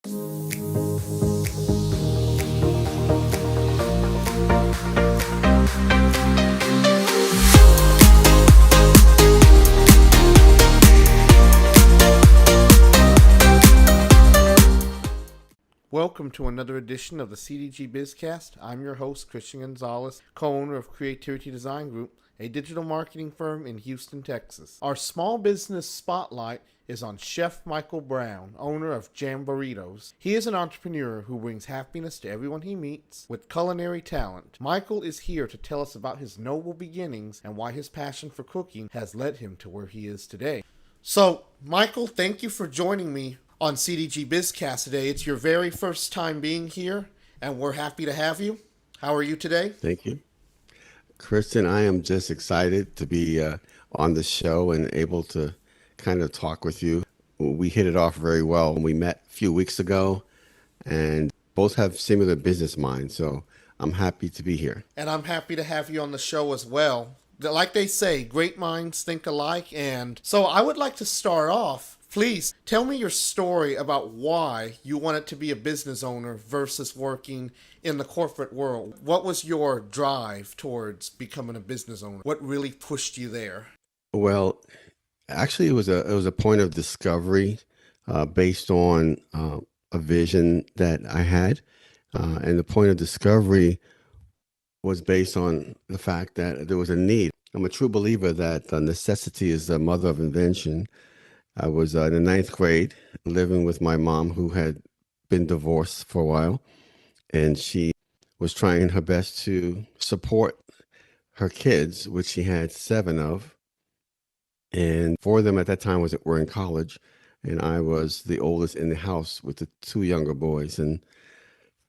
Welcome to another edition of the CDG BizCast. I'm your host, Christian Gonzalez, co-owner of Creativity Design Group, a digital marketing firm in Houston, Texas. Our small business spotlight is on Chef Michael Brown, owner of Jamburritos. He is an entrepreneur who brings happiness to everyone he meets with culinary talent. Michael is here to tell us about his noble beginnings and why his passion for cooking has led him to where he is today. So, Michael, thank you for joining me on CDG BizCast today. It's your very first time being here, and we're happy to have you. How are you today? Thank you. Kristen, I am just excited to be on the show and able to kind of talk with you. We hit it off very well. We met a few weeks ago and both have similar business minds, so I'm happy to be here. And I'm happy to have you on the show as well. Like they say, great minds think alike, and so I would like to start off. Please tell me your story about why you wanted to be a business owner versus working in the corporate world. What was your drive towards becoming a business owner? What really pushed you there? Well, actually, it was a point of discovery based on a vision that I had, and the point of discovery was based on the fact that there was a need. I'm a true believer that necessity is the mother of invention. I was in the ninth grade living with my mom, who had been divorced for a while, and she was trying her best to support her kids, which she had 7 of. And 4 of them at that time were in college, and I was the oldest in the house with the 2 younger boys. And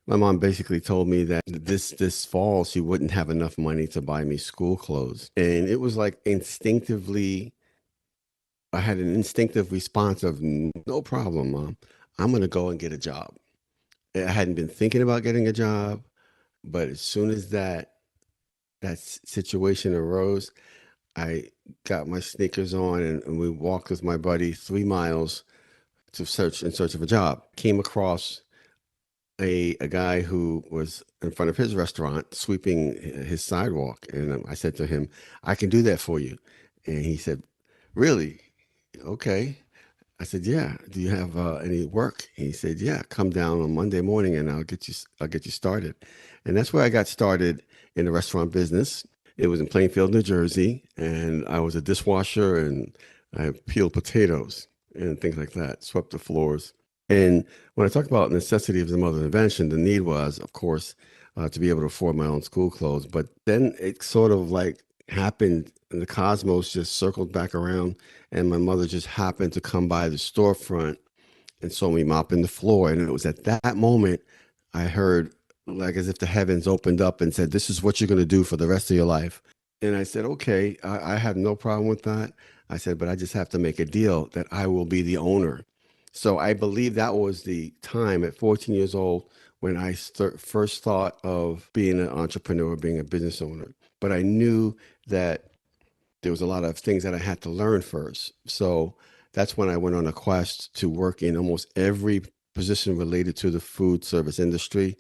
my mom basically told me that this fall she wouldn't have enough money to buy me school clothes. And it was like I had an instinctive response of, no problem, Mom. I'm going to go and get a job. I hadn't been thinking about getting a job, but as soon as that situation arose, I got my sneakers on and we walked with my buddy 3 miles in search of a job. Came across a guy who was in front of his restaurant sweeping his sidewalk. And I said to him, I can do that for you. And he said, really? Okay. I said, yeah. Do you have any work? And he said, yeah, come down on Monday morning and I'll get you started. And that's where I got started in the restaurant business. It was in Plainfield, New Jersey, and I was a dishwasher and I peeled potatoes and things like that, swept the floors. And when I talk about necessity of the mother of invention, the need was, of course, to be able to afford my own school clothes. But then it sort of like happened, and the cosmos just circled back around, and my mother just happened to come by the storefront and saw me mopping the floor. And it was at that moment I heard, like as if the heavens opened up and said, this is what you're going to do for the rest of your life. And I said, okay, I have no problem with that. I said, but I just have to make a deal that I will be the owner. So I believe that was the time at 14 years old when I first thought of being an entrepreneur, being a business owner. But I knew that there was a lot of things that I had to learn first. So that's when I went on a quest to work in almost every position related to the food service industry.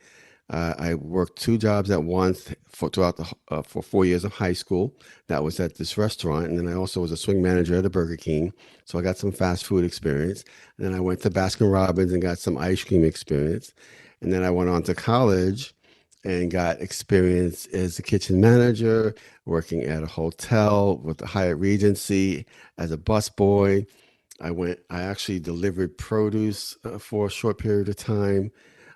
I worked 2 jobs at once for 4 years of high school. That was at this restaurant. And then I also was a swing manager at a Burger King. So I got some fast food experience. And then I went to Baskin Robbins and got some ice cream experience. And then I went on to college and got experience as a kitchen manager, working at a hotel with the Hyatt Regency as a busboy. I actually delivered produce for a short period of time.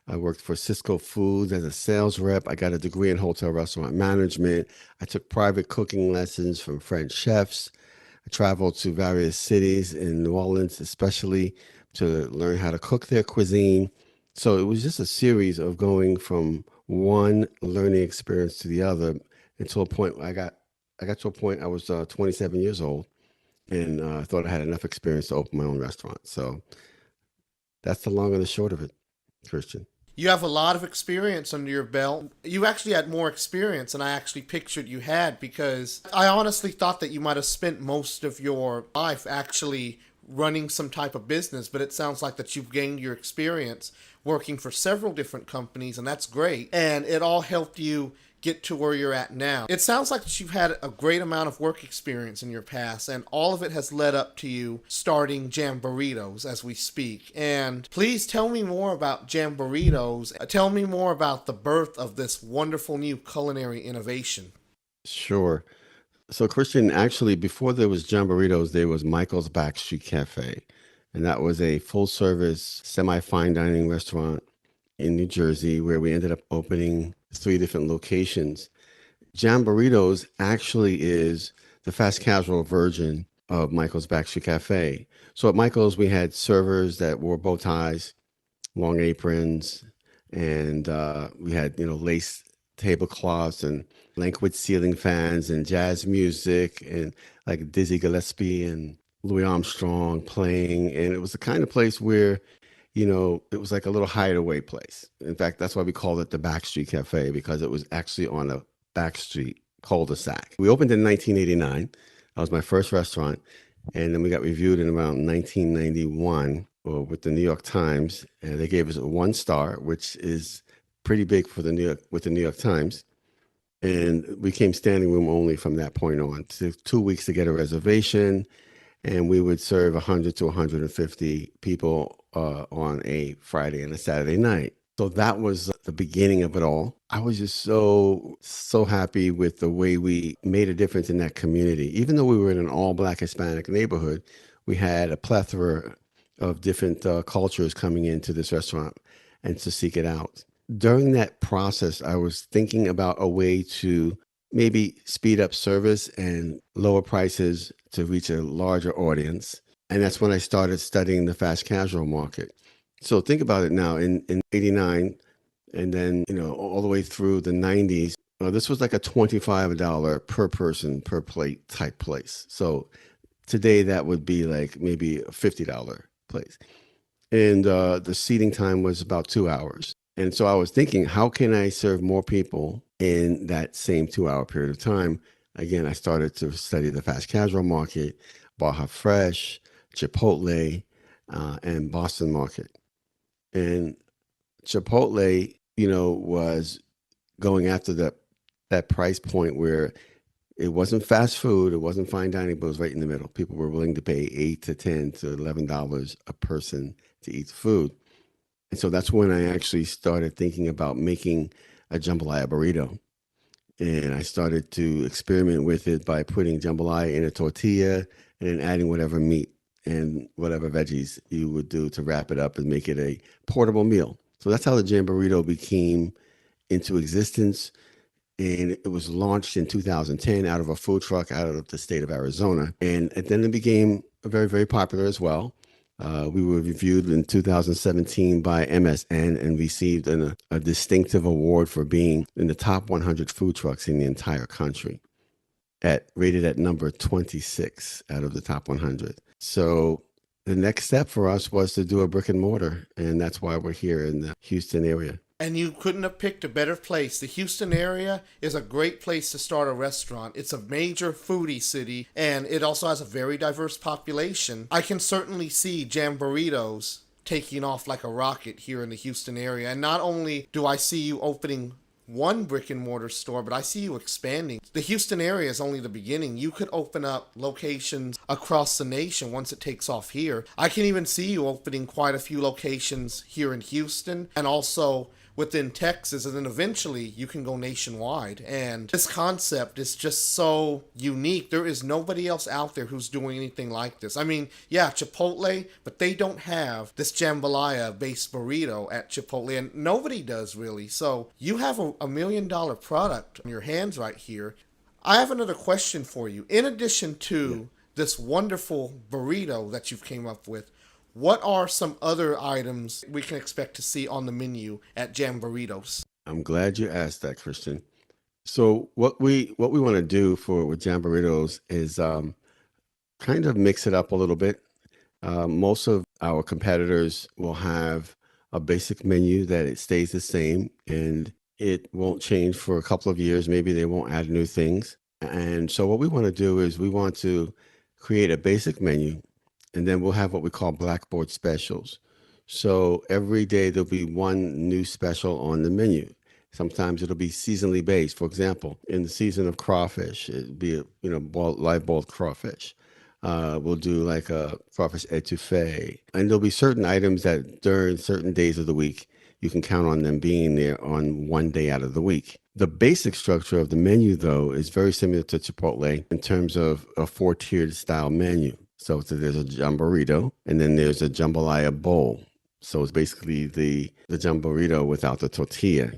I worked for Cisco Foods as a sales rep. I got a degree in hotel restaurant management. I took private cooking lessons from French chefs. I traveled to various cities in New Orleans, especially to learn how to cook their cuisine. So it was just a series of going from one learning experience to the other until a point I got to a point I was 27 years old and I thought I had enough experience to open my own restaurant. So that's the long and the short of it, Christian. You have a lot of experience under your belt. You actually had more experience than I actually pictured you had, because I honestly thought that you might have spent most of your life actually running some type of business, but it sounds like that you've gained your experience working for several different companies, and that's great. And it all helped you get to where you're at now. It sounds like that you've had a great amount of work experience in your past, and all of it has led up to you starting Jamburritos as we speak. And please tell me more about Jamburritos. Tell me more about the birth of this wonderful new culinary innovation. Sure. So, Christian, actually, before there was Jamburritos, there was Michael's Backstreet Cafe. And that was a full service, semi fine dining restaurant in New Jersey where we ended up opening 3 different locations. Jamburritos actually is the fast casual version of Michael's Backstreet Cafe. So at Michael's, we had servers that wore bow ties, long aprons, and we had, lace tablecloths and lankwitz ceiling fans and jazz music and like Dizzy Gillespie and Louis Armstrong playing. And it was the kind of place where it was like a little hideaway place. In fact, that's why we called it the Backstreet Cafe, because it was actually on a backstreet cul-de-sac. We opened in 1989. That was my first restaurant. And then we got reviewed in around 1991 with the New York Times. And they gave us a 1 star, which is pretty big for the New York Times. And we came standing room only from that point on. It took 2 weeks to get a reservation. And we would serve 100 to 150 people on a Friday and a Saturday night. So that was the beginning of it all. I was just so happy with the way we made a difference in that community. Even though we were in an all-Black Hispanic neighborhood, we had a plethora of different cultures coming into this restaurant and to seek it out. During that process, I was thinking about a way to maybe speed up service and lower prices to reach a larger audience. And that's when I started studying the fast casual market. So think about it now, in 89 and then, all the way through the 90s, this was like a $25 per person per plate type place. So today that would be like maybe a $50 place. And the seating time was about 2 hours. And so I was thinking, how can I serve more people in that same 2 hour period of time? Again, I started to study the fast casual market, Baja Fresh, Chipotle, and Boston Market. And Chipotle, was going after that price point where it wasn't fast food, it wasn't fine dining, but it was right in the middle. People were willing to pay $8 to $10 to $11 a person to eat food. And so that's when I actually started thinking about making a jambalaya burrito. And I started to experiment with it by putting jambalaya in a tortilla and then adding whatever meat and whatever veggies you would do to wrap it up and make it a portable meal. So that's how the Jamburrito became into existence. And it was launched in 2010 out of a food truck out of the state of Arizona. And then it became very, very popular as well. We were reviewed in 2017 by MSN and received a distinctive award for being in the top 100 food trucks in the entire country, rated at number 26 out of the top 100. So the next step for us was to do a brick and mortar, and that's why we're here in the Houston area. And you couldn't have picked a better place. The Houston area is a great place to start a restaurant. It's a major foodie city, and it also has a very diverse population. I can certainly see Jamburritos taking off like a rocket here in the Houston area. And not only do I see you opening one brick and mortar store, but I see you expanding. The Houston area is only the beginning. You could open up locations across the nation once it takes off here. I can even see you opening quite a few locations here in Houston and also within Texas, and then eventually you can go nationwide. And this concept is just so unique. There is nobody else out there who's doing anything like this. I mean, yeah, Chipotle, but they don't have this jambalaya based burrito at Chipotle, and nobody does really. So you have a $1 million product in your hands right here. I have another question for you. In addition to this wonderful burrito that you've came up with, what are some other items we can expect to see on the menu at Jamburritos? I'm glad you asked that, Christian. So what we want to do with Jamburritos is kind of mix it up a little bit. Most of our competitors will have a basic menu that it stays the same and it won't change for a couple of years. Maybe they won't add new things. And so what we want to do is we want to create a basic menu And then we'll have what we call Blackboard specials. So every day there'll be one new special on the menu. Sometimes it'll be seasonally based. For example, in the season of crawfish, it'll be live boiled crawfish. We'll do like a crawfish etouffee, and there'll be certain items that during certain days of the week you can count on them being there on one day out of the week. The basic structure of the menu, though, is very similar to Chipotle in terms of a four-tiered style menu. So there's a jamburrito, and then there's a jambalaya bowl. So it's basically the jamburrito without the tortilla.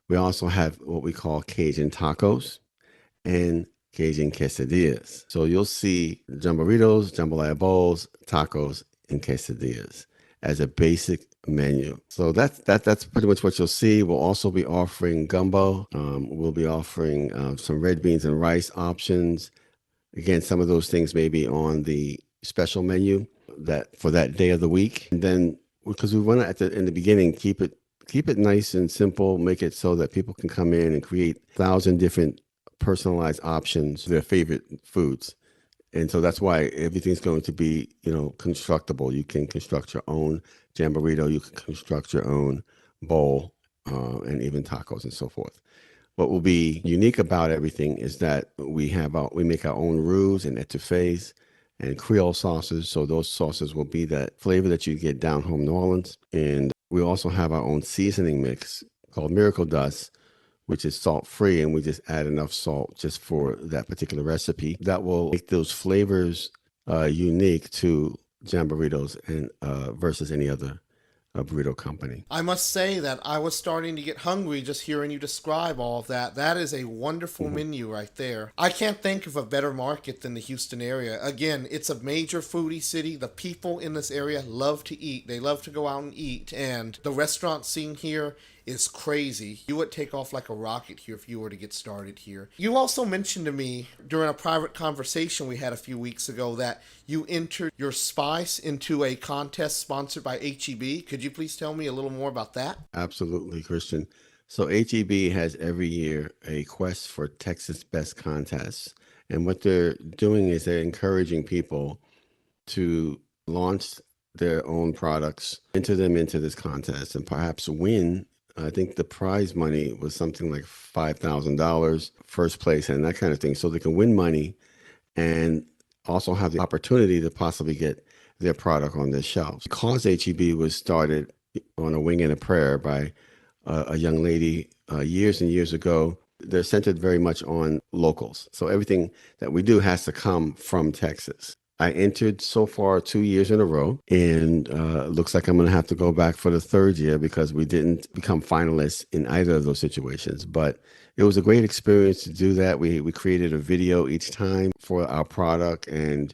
We also have what we call Cajun tacos and Cajun quesadillas. So you'll see jamburritos, jambalaya bowls, tacos, and quesadillas as a basic menu. So that's pretty much what you'll see. We'll also be offering gumbo. We'll be offering some red beans and rice options. Again, some of those things may be on the special menu that for that day of the week. And then because we want to in the beginning keep it nice and simple, make it so that people can come in and create 1,000 different personalized options for their favorite foods. And so that's why everything's going to be, constructible. You can construct your own jamburrito, you can construct your own bowl, and even tacos and so forth. What will be unique about everything is that we make our own roux and etouffees and Creole sauces. So those sauces will be that flavor that you get down home New Orleans. And we also have our own seasoning mix called Miracle Dust, which is salt-free, and we just add enough salt just for that particular recipe. That will make those flavors unique to Jamburritos and versus any other burrito company. I must say that I was starting to get hungry just hearing you describe all of that. That is a wonderful menu right there. I can't think of a better market than the Houston area. Again, it's a major foodie city. The people in this area love to eat. They love to go out and eat. And the restaurant scene here is crazy. You would take off like a rocket here if you were to get started here. You also mentioned to me during a private conversation we had a few weeks ago that you entered your spice into a contest sponsored by HEB. Could you please tell me a little more about that? Absolutely, Christian. So HEB has every year a quest for Texas Best Contests. And what they're doing is they're encouraging people to launch their own products, enter them into this contest, and perhaps win. I think the prize money was something like $5,000, first place, and that kind of thing. So they can win money and also have the opportunity to possibly get their product on their shelves. Because HEB was started on a wing and a prayer by a young lady years and years ago, they're centered very much on locals. So everything that we do has to come from Texas. I entered so far 2 years in a row, and looks like I'm going to have to go back for the third year because we didn't become finalists in either of those situations. But it was a great experience to do that. We created a video each time for our product, and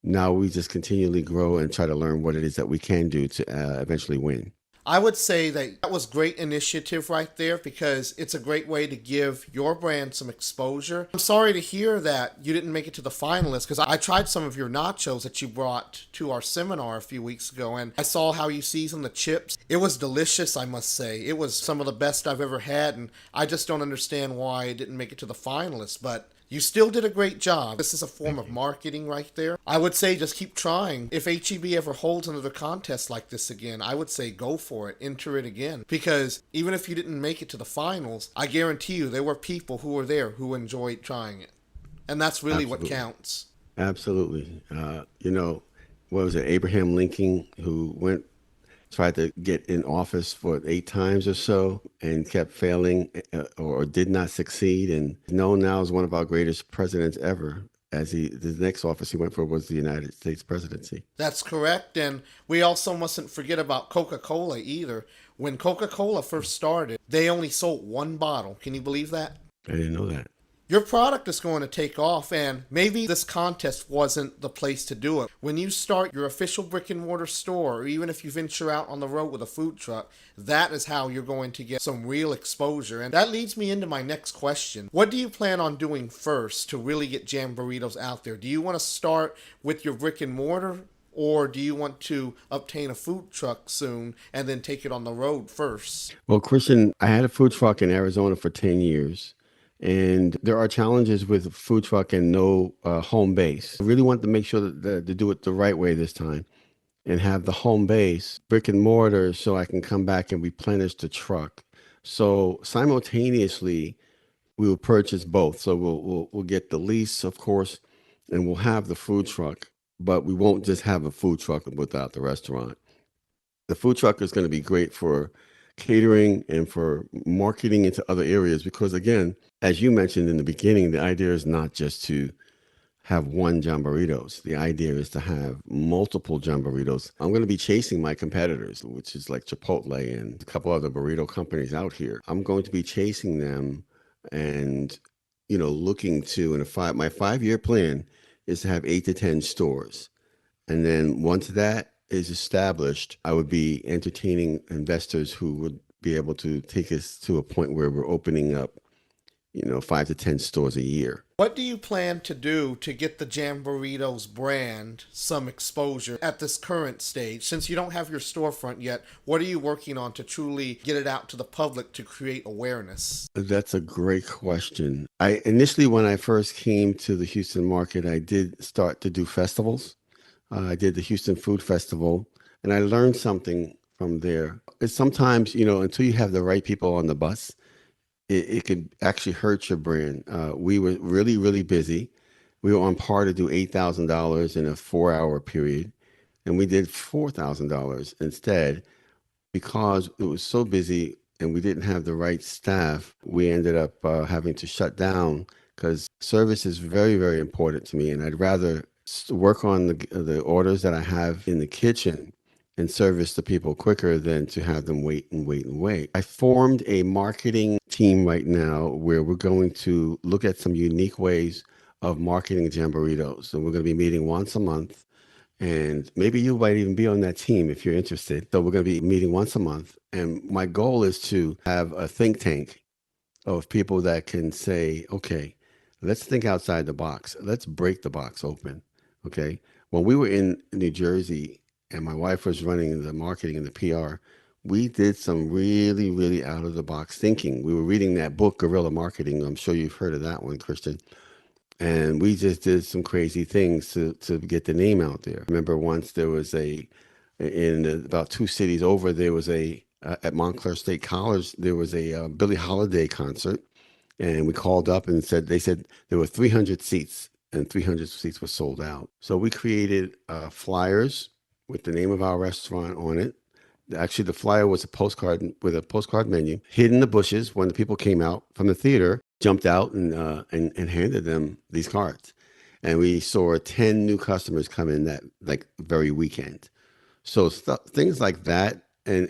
now we just continually grow and try to learn what it is that we can do to eventually win. I would say that was great initiative right there because it's a great way to give your brand some exposure. I'm sorry to hear that you didn't make it to the finalists because I tried some of your nachos that you brought to our seminar a few weeks ago, and I saw how you seasoned the chips. It was delicious, I must say. It was some of the best I've ever had, and I just don't understand why it didn't make it to the finalists, but you still did a great job. This is a form of marketing right there. I would say just keep trying. If HEB ever holds another contest like this again, I would say go for it. Enter it again. Because even if you didn't make it to the finals, I guarantee you there were people who were there who enjoyed trying it. And that's really Absolutely. what counts. Absolutely. What was it? Abraham Lincoln, who tried to get in office for 8 times or so and kept failing or did not succeed, and known now as one of our greatest presidents ever. The next office he went for was the United States presidency. That's correct. And we also mustn't forget about Coca-Cola either. When Coca-Cola first started, they only sold 1 bottle. Can you believe that? I didn't know that. Your product is going to take off, and maybe this contest wasn't the place to do it. When you start your official brick and mortar store, or even if you venture out on the road with a food truck, that is how you're going to get some real exposure. And that leads me into my next question. What do you plan on doing first to really get Jamburritos out there? Do you want to start with your brick and mortar, or do you want to obtain a food truck soon and then take it on the road first? Well, Christian, I had a food truck in Arizona for 10 years. And there are challenges with food truck and no home base. I really want to make sure to do it the right way this time and have the home base, brick and mortar, so I can come back and replenish the truck. So simultaneously, we will purchase both. So we'll get the lease, of course, and we'll have the food truck, but we won't just have a food truck without the restaurant. The food truck is going to be great for catering and for marketing into other areas because, again, as you mentioned in the beginning, the idea is not just to have one Jamburritos. The idea is to have multiple Jamburritos. I'm going to be chasing my competitors, which is like Chipotle and a couple other burrito companies out here. I'm going to be chasing them and, looking to, my 5-year plan is to have 8 to 10 stores. And then once that is established, I would be entertaining investors who would be able to take us to a point where we're opening up 5 to 10 stores a year. What do you plan to do to get the Jamburritos brand some exposure at this current stage? Since you don't have your storefront yet, what are you working on to truly get it out to the public to create awareness? That's a great question. I initially, when I first came to the Houston market, I did start to do festivals. I did the Houston Food Festival, and I learned something from there. It's sometimes, until you have the right people on the bus, it could actually hurt your brand. We were really, really busy. We were on par to do $8,000 in a 4-hour period, and we did $4,000 instead because it was so busy and we didn't have the right staff. We ended up having to shut down because service is very, very important to me, and I'd rather work on the orders that I have in the kitchen and service the people quicker than to have them wait and wait and wait. I formed a marketing team right now where we're going to look at some unique ways of marketing Jamburritos. And we're going to be meeting once a month. And maybe you might even be on that team if you're interested. So we're going to be meeting once a month. And my goal is to have a think tank of people that can say, okay, let's think outside the box. Let's break the box open. Okay. When we were in New Jersey, and my wife was running the marketing and the PR, we did some really, really out of the box thinking. We were reading that book, Guerrilla Marketing. I'm sure you've heard of that one, Christian. And we just did some crazy things to get the name out there. I remember once there was about 2 cities over, there was at Montclair State College, there was a Billie Holiday concert. And we called up and they said there were 300 seats and 300 seats were sold out. So we created flyers with the name of our restaurant on it. Actually, the flyer was a postcard with a postcard menu hid in the bushes. When the people came out from the theater, jumped out and handed them these cards. And we saw 10 new customers come in that very weekend. So things like that. And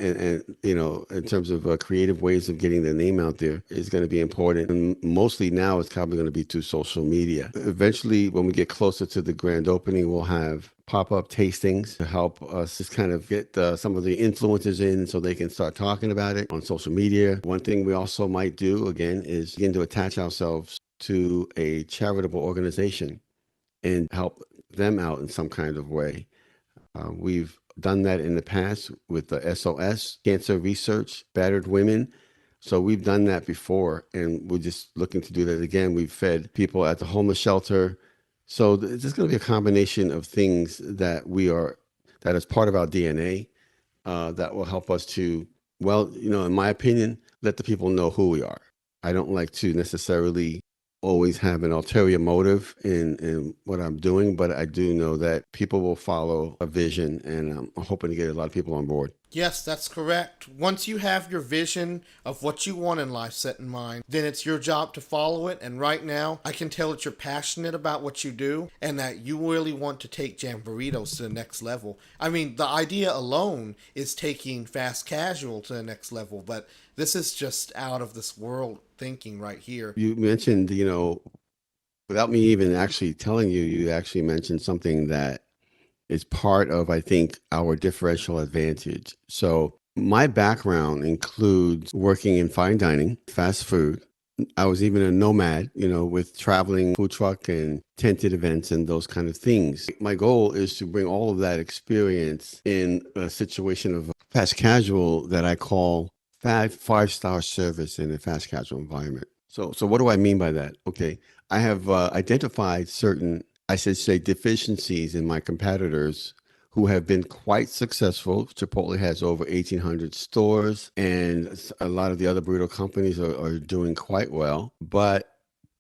in terms of creative ways of getting the name out there is going to be important. And mostly now it's probably going to be through social media. Eventually, when we get closer to the grand opening, we'll have pop-up tastings to help us just kind of get some of the influencers in so they can start talking about it on social media. One thing we also might do, again, is begin to attach ourselves to a charitable organization and help them out in some kind of way. We've done that in the past with the SOS, Cancer Research, Battered Women. So we've done that before, and we're just looking to do that again. We've fed people at the homeless shelter. So there's going to be a combination of things that is part of our DNA that will help us to, in my opinion, let the people know who we are. I don't like to necessarily always have an ulterior motive in what I'm doing, but I do know that people will follow a vision, and I'm hoping to get a lot of people on board. Yes, that's correct. Once you have your vision of what you want in life set in mind, then it's your job to follow it. And right now, I can tell that you're passionate about what you do and that you really want to take Jamburritos to the next level. I mean, the idea alone is taking fast casual to the next level, but this is just out of this world thinking right here. You mentioned, without me even actually telling you, you actually mentioned something that is part of, I think, our differential advantage. So my background includes working in fine dining, fast food. I was even a nomad, with traveling food truck and tented events and those kind of things. My goal is to bring all of that experience in a situation of fast casual that I call five-star service in a fast casual environment. So what do I mean by that? Okay, I have identified certain, I should say, deficiencies in my competitors who have been quite successful. Chipotle has over 1,800 stores, and a lot of the other burrito companies are doing quite well. But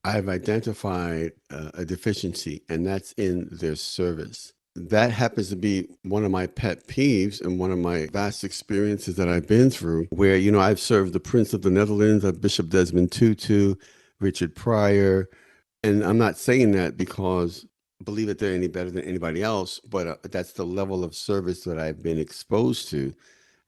I've identified a deficiency, and that's in their service. That happens to be one of my pet peeves and one of my vast experiences that I've been through, where, I've served the Prince of the Netherlands, Bishop Desmond Tutu, Richard Pryor. And I'm not saying that because believe that they're any better than anybody else, but that's the level of service that I've been exposed to.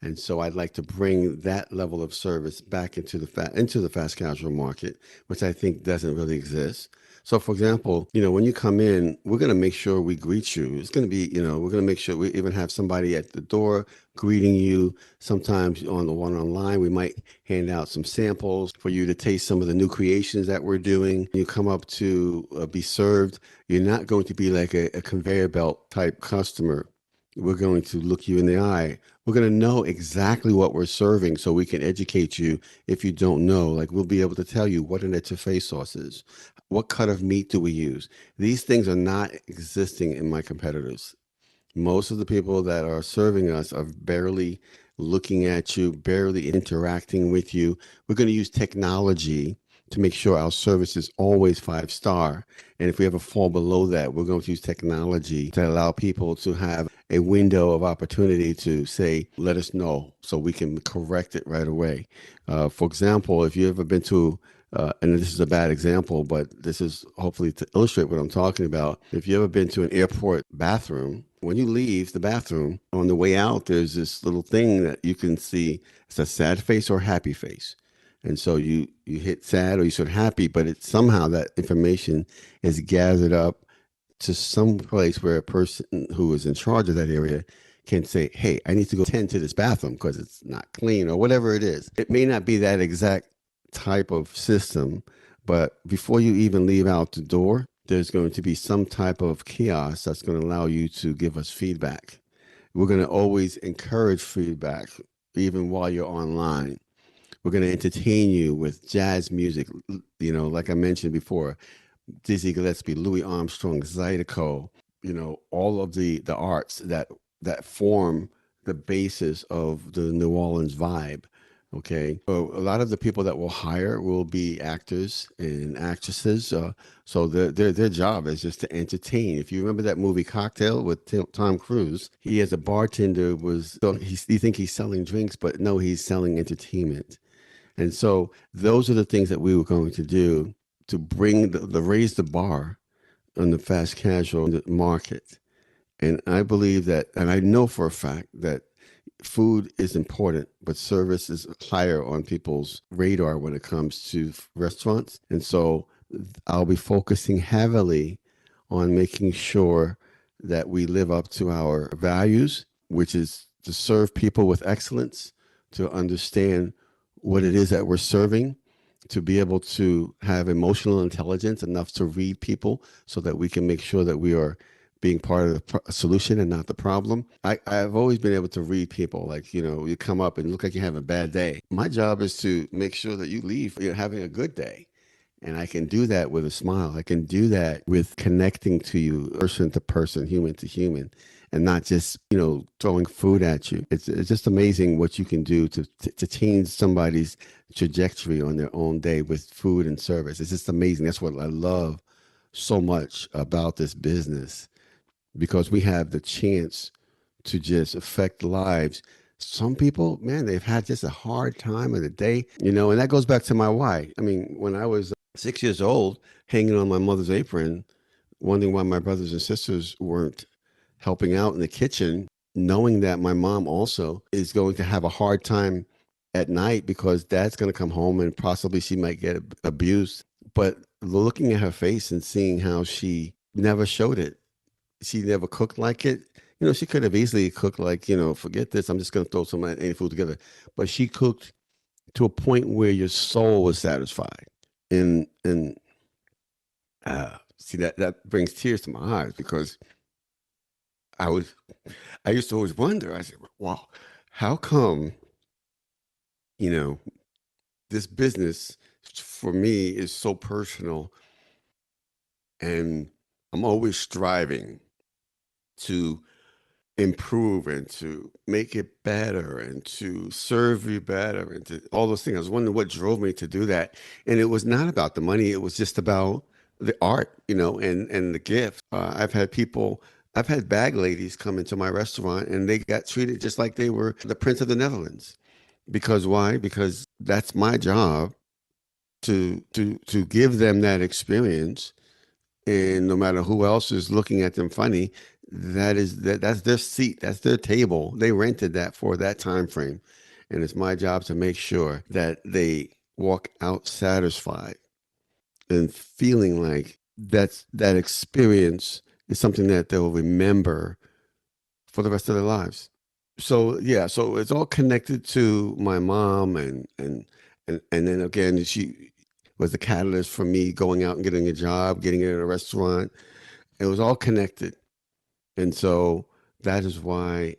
And so I'd like to bring that level of service back into the fast casual market, which I think doesn't really exist. So, for example, when you come in, we're going to make sure we greet you. It's going to be, we're going to make sure we even have somebody at the door greeting you. Sometimes on the one online, we might hand out some samples for you to taste some of the new creations that we're doing. You come up to be served. You're not going to be like a conveyor belt type customer. We're going to look you in the eye. We're going to know exactly what we're serving so we can educate you if you don't know. Like, we'll be able to tell you what an etouffee sauce is. What cut of meat do we use? These things are not existing in my competitors. Most of the people that are serving us are barely looking at you, barely interacting with you. We're going to use technology to make sure our service is always 5-star. And if we ever fall below that, we're going to use technology to allow people to have a window of opportunity to say, let us know so we can correct it right away. For example, if you've ever been to and this is a bad example, but this is hopefully to illustrate what I'm talking about. If you've ever been to an airport bathroom, when you leave the bathroom, on the way out, there's this little thing that you can see. It's a sad face or happy face. And so you hit sad or you hit happy, but it's somehow that information is gathered up to some place where a person who is in charge of that area can say, hey, I need to go tend to this bathroom because it's not clean or whatever it is. It may not be that exact type of system, but before you even leave out the door, there's going to be some type of kiosk that's going to allow you to give us feedback. We're going to always encourage feedback, even while you're online. We're going to entertain you with jazz music, like I mentioned before, Dizzy Gillespie, Louis Armstrong, Zydeco, all of the arts that form the basis of the New Orleans vibe. Okay, so a lot of the people that we'll hire will be actors and actresses. So their job is just to entertain. If you remember that movie Cocktail with Tom Cruise, he as a bartender you think he's selling drinks, but no, he's selling entertainment. And so those are the things that we were going to do to bring the raise the bar on the fast casual market. And I believe that, and I know for a fact that food is important, but service is higher on people's radar when it comes to restaurants. And so I'll be focusing heavily on making sure that we live up to our values, which is to serve people with excellence, to understand what it is that we're serving, to be able to have emotional intelligence enough to read people so that we can make sure that we are being part of the solution and not the problem. I've always been able to read people. Like, you come up and look like you have a bad day. My job is to make sure that you leave you're having a good day. And I can do that with a smile. I can do that with connecting to you person to person, human to human, and not just, throwing food at you. It's just amazing what you can do to change somebody's trajectory on their own day with food and service. It's just amazing. That's what I love so much about this business, because we have the chance to just affect lives. Some people, man, they've had just a hard time of the day, and that goes back to my why. I mean, when I was 6 years old, hanging on my mother's apron, wondering why my brothers and sisters weren't helping out in the kitchen, knowing that my mom also is going to have a hard time at night because dad's going to come home and possibly she might get abused. But looking at her face and seeing how she never showed it, she never cooked like it. She could have easily cooked like, forget this, I'm just going to throw some any food together. But she cooked to a point where your soul was satisfied. And see, that brings tears to my eyes, because I used to always wonder, I said, wow, how come, this business for me is so personal, and I'm always striving to improve and to make it better and to serve you better and to all those things. I was wondering what drove me to do that. And it was not about the money, it was just about the art, and the gift. I've had bag ladies come into my restaurant and they got treated just like they were the Prince of the Netherlands. Because why? Because that's my job to give them that experience, and no matter who else is looking at them funny, that's their seat, that's their table. They rented that for that time frame, and it's my job to make sure that they walk out satisfied and feeling like that experience is something that they'll remember for the rest of their lives. So yeah, so it's all connected to my mom, and then again, she was the catalyst for me going out and getting a job, getting it at a restaurant. It was all connected. And so that is why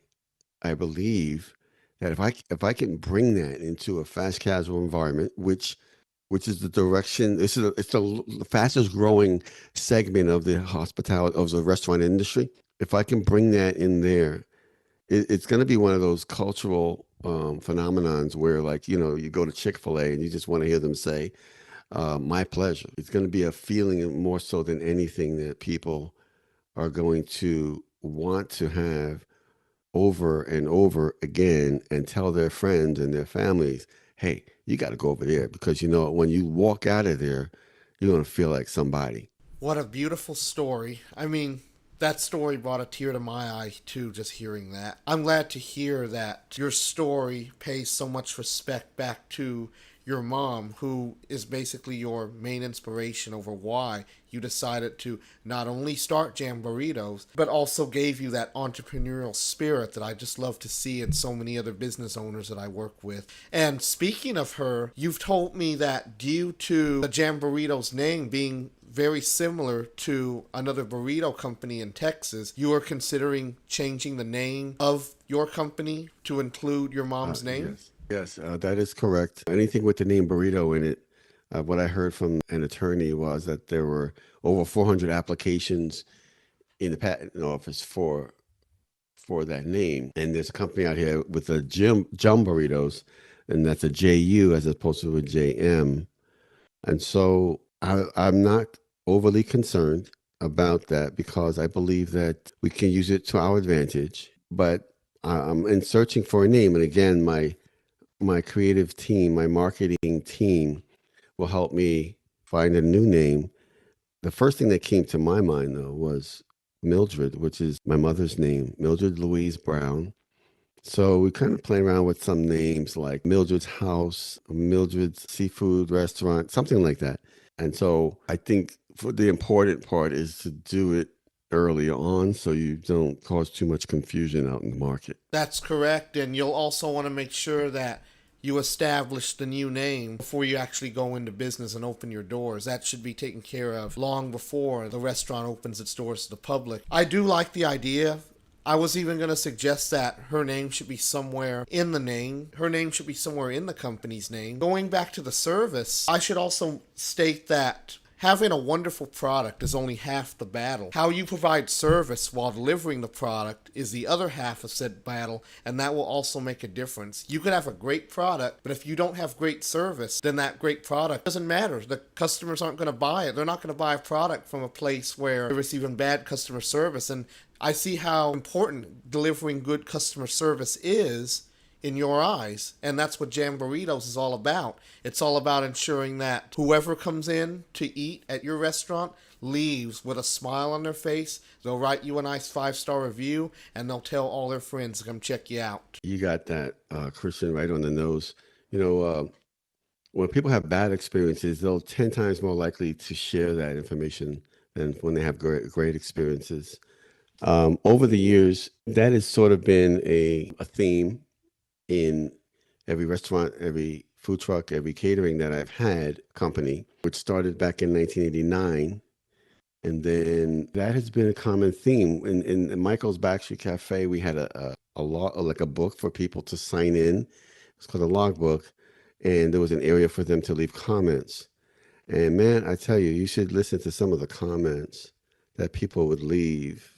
I believe that if I can bring that into a fast casual environment, which is the direction, it's the fastest growing segment of the hospitality of the restaurant industry. If I can bring that in there, it's going to be one of those cultural phenomenons where, like, you go to Chick-fil-A and you just want to hear them say, "My pleasure." It's going to be a feeling more so than anything that people are going to want to have over and over again and tell their friends and their families, "Hey, you got to go over there," because when you walk out of there, you're going to feel like somebody. What a beautiful story. I mean, that story brought a tear to my eye, too, just hearing that. I'm glad to hear that your story pays so much respect back to your mom, who is basically your main inspiration over why you decided to not only start Jamburritos, but also gave you that entrepreneurial spirit that I just love to see in so many other business owners that I work with. And speaking of her, you've told me that due to the Jamburritos name being very similar to another burrito company in Texas, you are considering changing the name of your company to include your mom's name? Yes, yes, that is correct. Anything with the name burrito in it. What I heard from an attorney was that there were over 400 applications in the patent office for that name. And there's a company out here with a Jamburritos, and that's a JU as opposed to a JM. And so I'm not overly concerned about that because I believe that we can use it to our advantage. But I'm in searching for a name, and again, my creative team, my marketing team, will help me find a new name. The first thing that came to my mind, though, was Mildred, which is my mother's name, Mildred Louise Brown. So we kind of play around with some names like Mildred's House, Mildred's Seafood Restaurant, something like that. And so I think for the important part is to do it early on so you don't cause too much confusion out in the market. That's correct, and you'll also want to make sure that you establish the new name before you actually go into business and open your doors. That should be taken care of long before the restaurant opens its doors to the public. I do like the idea. I was even going to suggest that her name should be somewhere in the name. Her name should be somewhere in the company's name. Going back to the service, I should also state that having a wonderful product is only half the battle. How you provide service while delivering the product is the other half of said battle, and that will also make a difference. You could have a great product, but if you don't have great service, then that great product doesn't matter. The customers aren't going to buy it. They're not going to buy a product from a place where they're receiving bad customer service. And I see how important delivering good customer service is in your eyes. And that's what Jamburritos is all about. It's all about ensuring that whoever comes in to eat at your restaurant leaves with a smile on their face. They'll write you a nice 5-star review, and they'll tell all their friends to come check you out. You got that, Christian, right on the nose. You know, when people have bad experiences, they'll 10 times more likely to share that information than when they have great experiences. Over the years, that has sort of been a theme in every restaurant, every food truck, every catering that I've had company, which started back in 1989. And then that has been a common theme. In Michael's Backstreet Cafe, we had a law, like a book for people to sign in. It's called a logbook. and there was an area for them to leave comments. And man, I tell you, you should listen to some of the comments that people would leave.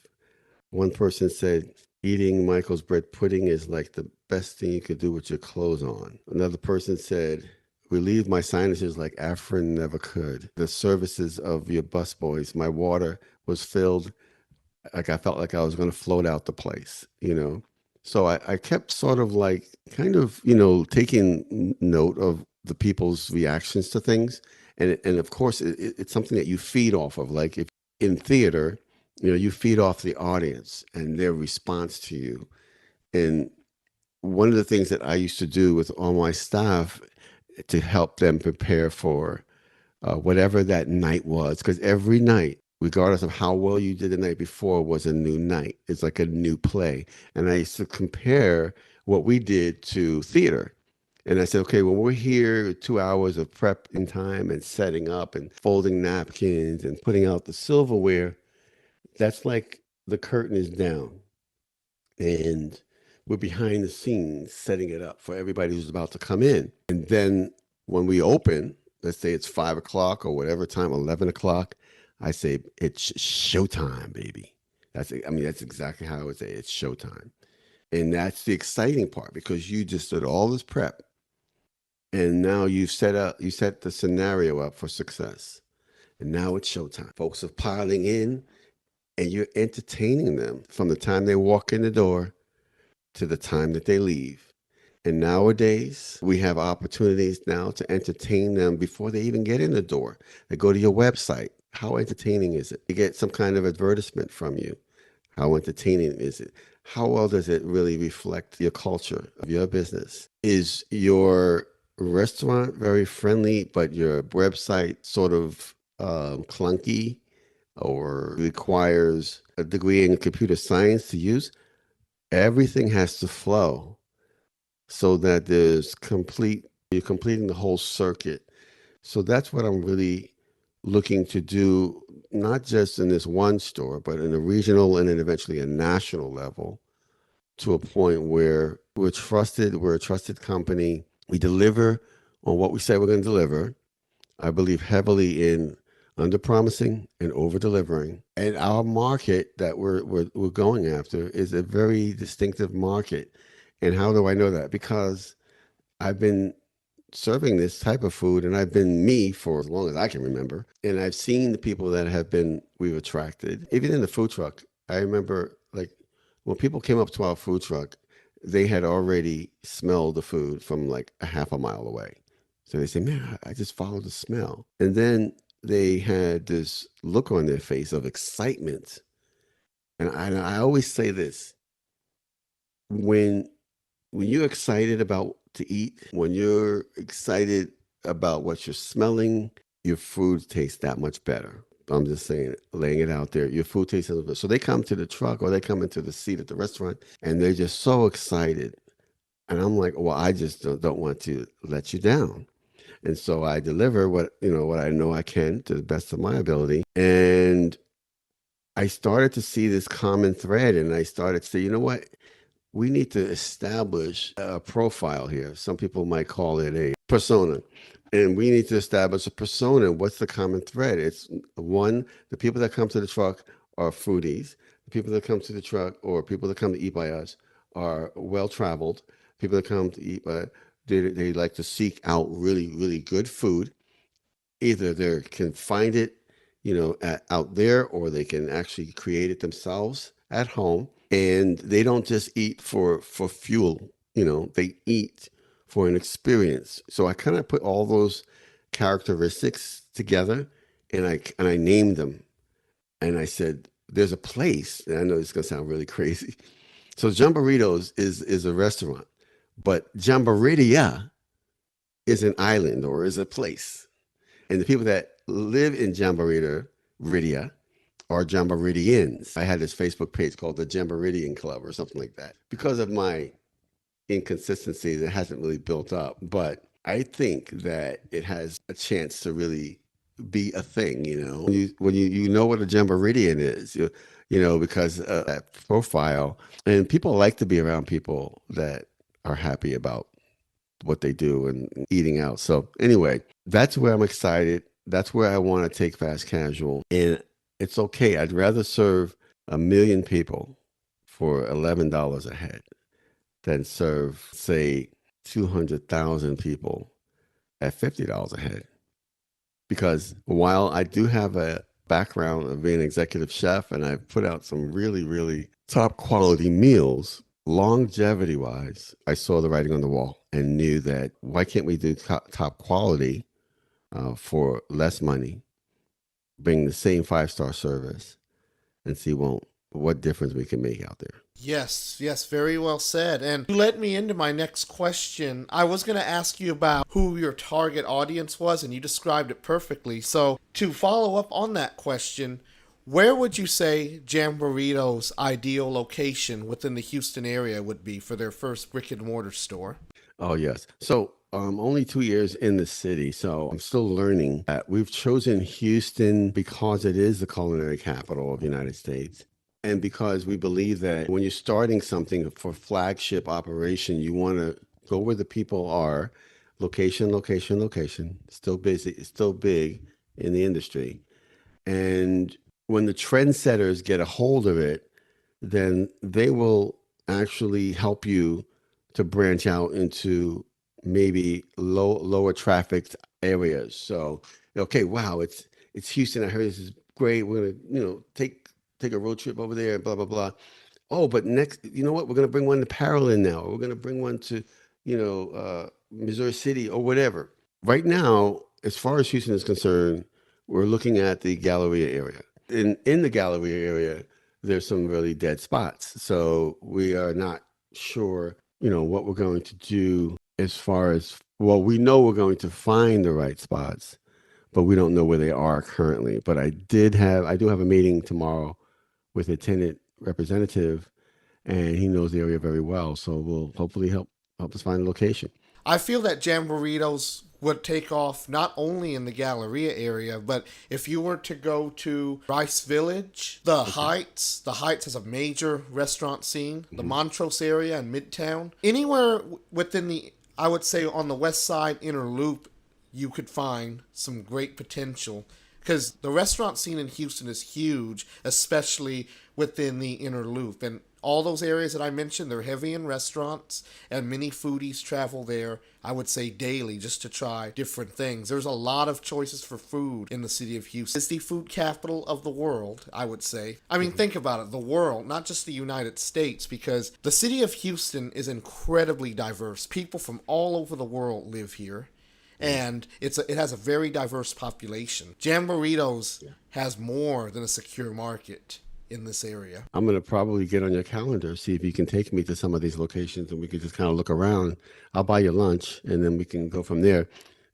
One person said, eating Michael's bread pudding is like the best thing you could do with your clothes on. Another person said, relieved my sinuses like Afrin never could. The services of your busboys, my water was filled like I felt like I was going to float out the place, you know? So I kept sort of like kind of, taking note of the people's reactions to things. And of course, it's something that you feed off of. Like if in theater, you feed off the audience and their response to you. And one of the things that I used to do with all my staff to help them prepare for whatever that night was, because every night, regardless of how well you did the night before, was a new night. It's like a new play. And I used to compare what we did to theater. And I said, okay, when we're here, 2 hours of prep in time and setting up and folding napkins and putting out the silverware, that's like the curtain is down. And we're behind the scenes setting it up for everybody who's about to come in. And then when we open, let's say it's 5 o'clock or whatever time, 11 o'clock, I say, it's showtime, baby. That's exactly how I would say it. It's showtime. And that's the exciting part, because you just did all this prep. And now you set the scenario up for success. And now it's showtime. Folks are piling in, and you're entertaining them from the time they walk in the door to the time that they leave. And nowadays, we have opportunities now to entertain them before they even get in the door. They go to your website. How entertaining is it? They get some kind of advertisement from you. How entertaining is it? How well does it really reflect your culture of your business? Is your restaurant very friendly, but your website sort of clunky or requires a degree in computer science to use? Everything has to flow so that you're completing the whole circuit. So that's what I'm really looking to do, not just in this one store, but in a regional and then eventually a national level, to a point where we're a trusted company. We deliver on what we say we're going to deliver. I believe heavily in under promising and over delivering. And our market that we're going after is a very distinctive market. And how do I know that? Because I've been serving this type of food, and I've been me for as long as I can remember. And I've seen the people that we've attracted. Even in the food truck, I remember like when people came up to our food truck, they had already smelled the food from like a half a mile away. So they say, man, I just followed the smell. And then they had this look on their face of excitement. And I always say this, when you're excited about to eat, when you're excited about what you're smelling, your food tastes that much better. I'm just saying, laying it out there. Your food tastes a little bit. So they come to the truck or they come into the seat at the restaurant and they're just so excited. And I'm like, well, I just don't want to let you down. And so I deliver what I know I can to the best of my ability. And I started to see this common thread, and I started to say, you know what? We need to establish a profile here. Some people might call it a persona. And we need to establish a persona. What's the common thread? It's one, the people that come to the truck are foodies. The people that come to the truck or people that come to eat by us are well-traveled. People that come to eat by, they like to seek out really, really good food. Either they can find it, out there, or they can actually create it themselves at home. And they don't just eat for fuel, they eat for an experience. So I kind of put all those characteristics together, and I named them. And I said, there's a place, and I know it's gonna sound really crazy. So Jamburritos is a restaurant, but Jamburritia is an island or is a place. And the people that live in Jamburritia are Jamburidians. I had this Facebook page called the Jamburidian Club or something like that. Because of my inconsistency, that hasn't really built up. But I think that it has a chance to really be a thing, when you know what a Jamburidian is, because that profile. And people like to be around people that are happy about what they do and eating out. So anyway, that's where I'm excited. That's where I want to take fast casual. And it's okay. I'd rather serve 1 million people for $11 a head than serve, say, 200,000 people at $50 a head. Because while I do have a background of being an executive chef and I've put out some really, really top quality meals, longevity wise, I saw the writing on the wall and knew that why can't we do top quality for less money, bring the same 5-star service, and see what difference we can make out there. Yes, yes, very well said. And you led me into my next question. I was going to ask you about who your target audience was, and you described it perfectly. So, to follow up on that question, where would you say Jamburritos' ideal location within the Houston area would be for their first brick and mortar store? Oh, yes. So only 2 years in the city, so I'm still learning. We've chosen Houston because it is the culinary capital of the United States. And because we believe that when you're starting something for flagship operation, you want to go where the people are. Location, location, location. Still busy, still big in the industry. And when the trendsetters get a hold of it, then they will actually help you to branch out into maybe lower trafficked areas. So, okay, wow, it's Houston. I heard this is great. We're gonna, take a road trip over there, blah blah blah. Oh, but next, you know what? We're gonna bring one to Parallel now. We're gonna bring one to, Missouri City or whatever. Right now, as far as Houston is concerned, we're looking at the Galleria area. In the Galleria area, there's some really dead spots. So we are not sure, what we're going to do as far as, well, we know we're going to find the right spots, but we don't know where they are currently. But I do have a meeting tomorrow with a tenant representative, and he knows the area very well. So we'll hopefully help us find a location. I feel that Jamburritos would take off not only in the Galleria area, but if you were to go to Rice Village, the Heights has a major restaurant scene, the Montrose area and Midtown. Anywhere within I would say on the west side inner loop, you could find some great potential. Because the restaurant scene in Houston is huge, especially within the inner loop. And all those areas that I mentioned, they're heavy in restaurants, and many foodies travel there, I would say daily, just to try different things. There's a lot of choices for food in the city of Houston. It's the food capital of the world, I would say. I mean, think about it, the world, not just the United States, because the city of Houston is incredibly diverse. People from all over the world live here. And it has a very diverse population. Jamburritos has more than a secure market in this area. I'm going to probably get on your calendar, see if you can take me to some of these locations and we can just kind of look around. I'll buy you lunch and then we can go from there.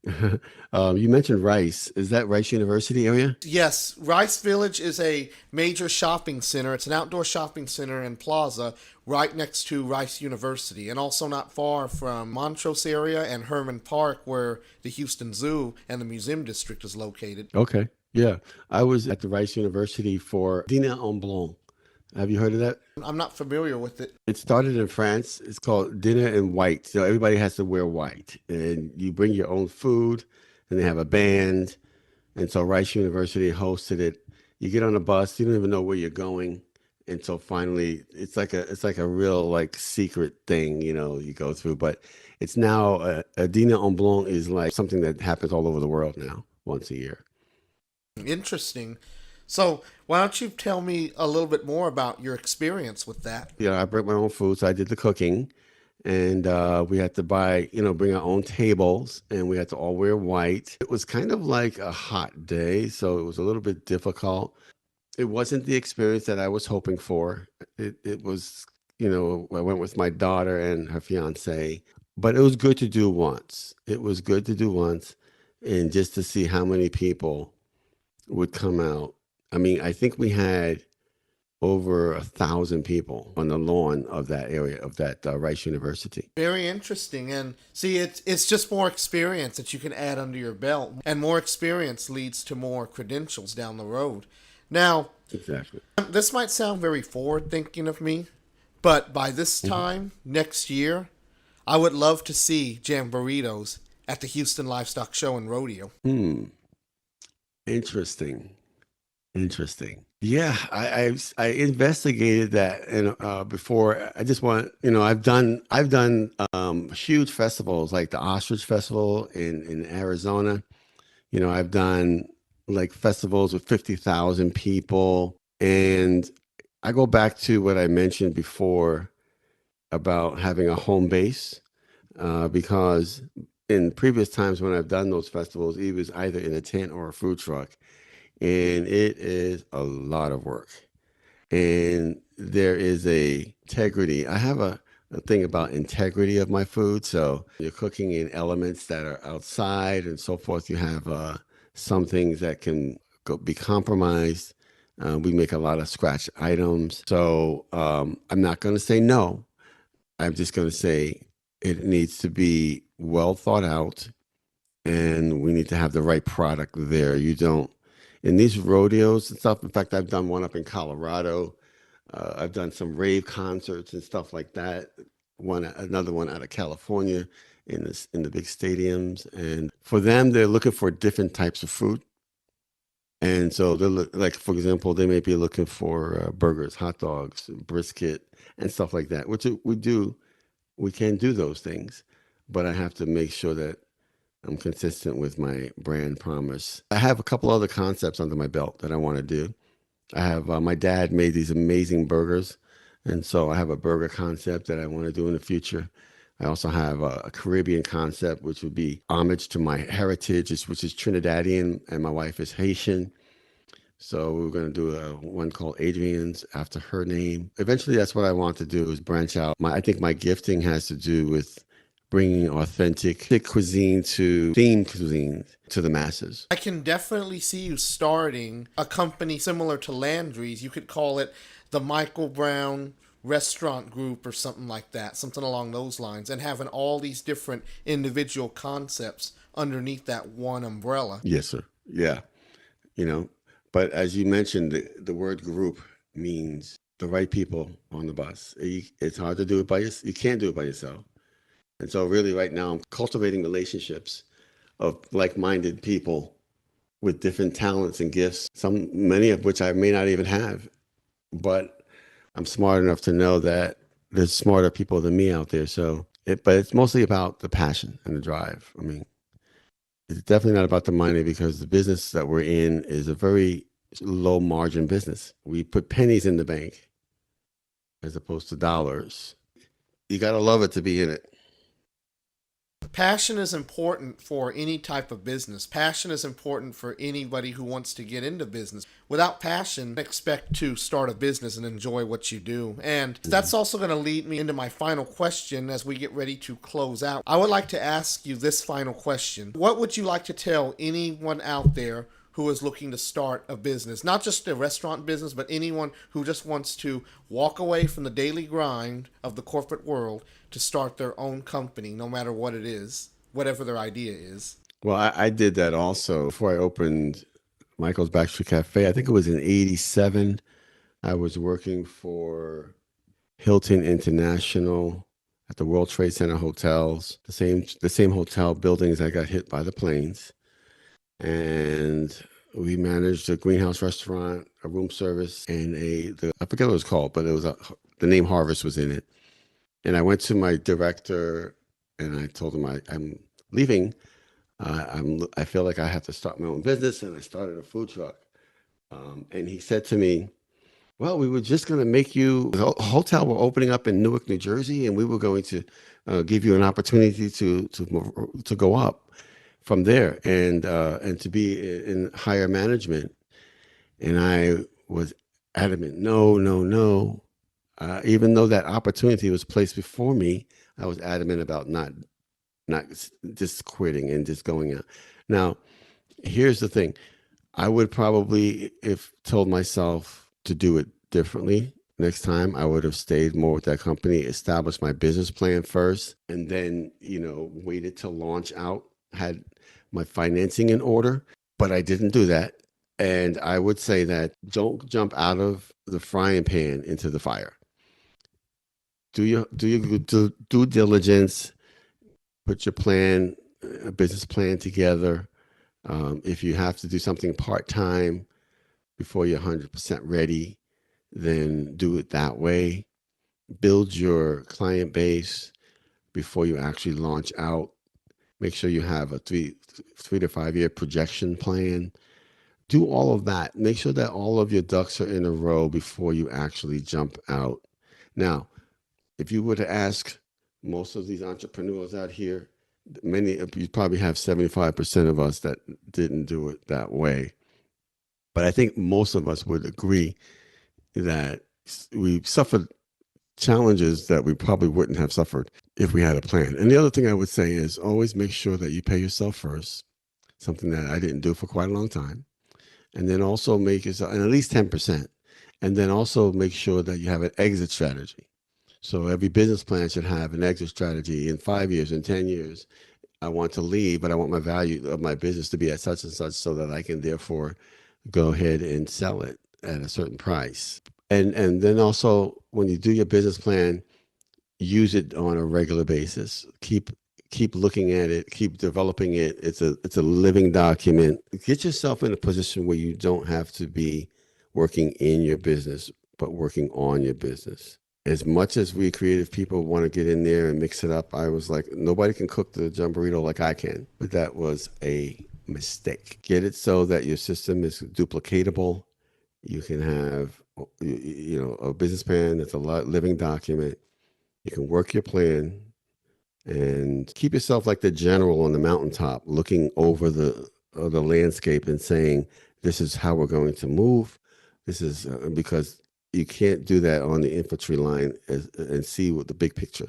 You mentioned Rice. Is that Rice University area? Yes. Rice Village is a major shopping center. It's an outdoor shopping center and plaza right next to Rice University, and also not far from Montrose area and Herman Park, where the Houston Zoo and the Museum District is located. Okay. Yeah. I was at the Rice University for Dîner en Blanc. Have you heard of that? I'm not familiar with it. It started in France. It's called Dinner in White. So everybody has to wear white. And you bring your own food, and they have a band. And so Rice University hosted it. You get on a bus, you don't even know where you're going. And so finally, it's like a real secret thing, you go through. But it's now a Dîner en Blanc is like something that happens all over the world now, once a year. Interesting. So why don't you tell me a little bit more about your experience with that? Yeah, I brought my own food, so I did the cooking, and we had to bring our own tables, and we had to all wear white. It was kind of like a hot day, so it was a little bit difficult. It wasn't the experience that I was hoping for. It was, I went with my daughter and her fiance, but it was good to do once. It was good to do once, and just to see how many people would come out. I mean, I think we had over 1,000 people on the lawn of that area of that Rice University. Very interesting. And see, it's just more experience that you can add under your belt, and more experience leads to more credentials down the road. Now, Exactly. this might sound very forward thinking of me, but by this time next year, I would love to see Jamburritos at the Houston Livestock Show and Rodeo. Interesting. Interesting. Yeah, I investigated that and before. I just want, I've done huge festivals like the Ostrich Festival in Arizona. I've done like festivals with 50,000 people, and I go back to what I mentioned before about having a home base, because in previous times when I've done those festivals, it was either in a tent or a food truck, and it is a lot of work. And there is a integrity. I have a thing about integrity of my food. So you're cooking in elements that are outside and so forth. You have some things that can be compromised. We make a lot of scratch items. So I'm not going to say no. I'm just going to say it needs to be well thought out, and we need to have the right product there. You don't, in these rodeos and stuff. In fact, I've done one up in Colorado. I've done some rave concerts and stuff like that. Another one out of California in the big stadiums. And for them, they're looking for different types of food. And so like, for example, they may be looking for burgers, hot dogs, brisket, and stuff like that, which we do. We can do those things, but I have to make sure that I'm consistent with my brand promise. I have a couple other concepts under my belt that I want to do. I have my dad made these amazing burgers, and so I have a burger concept that I want to do in the future. I also have a Caribbean concept, which would be homage to my heritage, which is Trinidadian, and my wife is Haitian. So we're going to do one called Adrian's after her name. Eventually, that's what I want to do, is branch out. I think my gifting has to do with bringing authentic cuisine to themed cuisine to the masses. I can definitely see you starting a company similar to Landry's. You could call it the Michael Brown Restaurant Group or something like that, something along those lines, and having all these different individual concepts underneath that one umbrella. Yes, sir. Yeah. But as you mentioned, the word group means the right people on the bus. It's hard to do it you can't do it by yourself. And so really right now I'm cultivating relationships of like-minded people with different talents and gifts, many of which I may not even have. But I'm smart enough to know that there's smarter people than me out there. But it's mostly about the passion and the drive. I mean, it's definitely not about the money, because the business that we're in is a very low margin business. We put pennies in the bank as opposed to dollars. You got to love it to be in it. Passion is important for any type of business. Passion is important for anybody who wants to get into business. Without passion, expect to start a business and enjoy what you do. And that's also going to lead me into my final question as we get ready to close out. I would like to ask you this final question. What would you like to tell anyone out there who is looking to start a business, not just a restaurant business, but anyone who just wants to walk away from the daily grind of the corporate world to start their own company, no matter what it is, whatever their idea is? Well, I did that also before I opened Michael's Backstreet Cafe. I think it was in '87. I was working for Hilton International at the World Trade Center hotels, the same hotel buildings that got hit by the planes. And we managed a greenhouse restaurant, a room service, and I forget what it was called, but the name Harvest was in it. And I went to my director and I told him I'm leaving. I feel like I have to start my own business, and I started a food truck. And he said to me, well, we were just going to make you a hotel. We're opening up in Newark, New Jersey, and we were going to give you an opportunity to go up from there and to be in higher management. And I was adamant, no, no, no. Even though that opportunity was placed before me, I was adamant about not just quitting and just going out. Now, here's the thing. I would probably, if told myself to do it differently next time, I would have stayed more with that company, established my business plan first, and then, waited to launch out, had my financing in order. But I didn't do that. And I would say that don't jump out of the frying pan into the fire. Do your due diligence. put your plan, a business plan together. If you have to do something part-time before you're 100% ready, then do it that way. Build your client base before you actually launch out. Make sure you have a three to 5 year projection plan. Do all of that. Make sure that all of your ducks are in a row before you actually jump out. Now, if you were to ask most of these entrepreneurs out here, you probably have 75% of us that didn't do it that way. But I think most of us would agree that we suffered challenges that we probably wouldn't have suffered if we had a plan. And the other thing I would say is always make sure that you pay yourself first, something that I didn't do for quite a long time. And then also make yourself, and at least 10%. And then also make sure that you have an exit strategy. So every business plan should have an exit strategy. In 5 years, in 10 years, I want to leave, but I want my value of my business to be at such and such so that I can therefore go ahead and sell it at a certain price. And then also when you do your business plan, use it on a regular basis. Keep looking at it, keep developing it. It's a living document. Get yourself in a position where you don't have to be working in your business, but working on your business. As much as we creative people want to get in there and mix it up, I was like, nobody can cook the Jamburrito like I can. But that was a mistake. Get it so that your system is duplicatable. You can have, a business plan that's a living document. You can work your plan and keep yourself like the general on the mountaintop, looking over the landscape and saying, this is how we're going to move. This is because you can't do that on the infantry line and see what the big picture.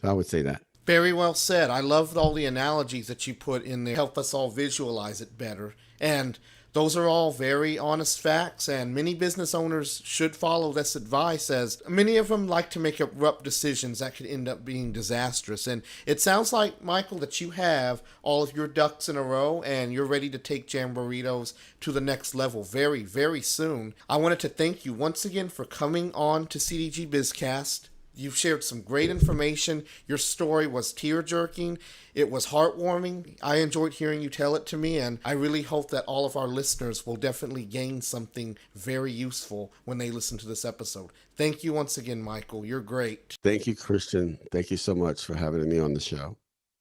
I would say that. Very well said. I loved all the analogies that you put in there. Help us all visualize it better. And those are all very honest facts, and many business owners should follow this advice, as many of them like to make abrupt decisions that could end up being disastrous. And it sounds like, Michael, that you have all of your ducks in a row and you're ready to take Jamburritos to the next level very, very soon. I wanted to thank you once again for coming on to CDG BizCast. You've shared some great information. Your story was tear-jerking. It was heartwarming. I enjoyed hearing you tell it to me, and I really hope that all of our listeners will definitely gain something very useful when they listen to this episode. Thank you once again, Michael. You're great. Thank you, Christian. Thank you so much for having me on the show.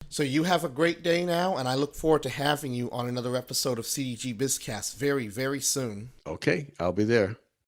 So you have a great day now, and I look forward to having you on another episode of CDG BizCast very, very soon. Okay, I'll be there.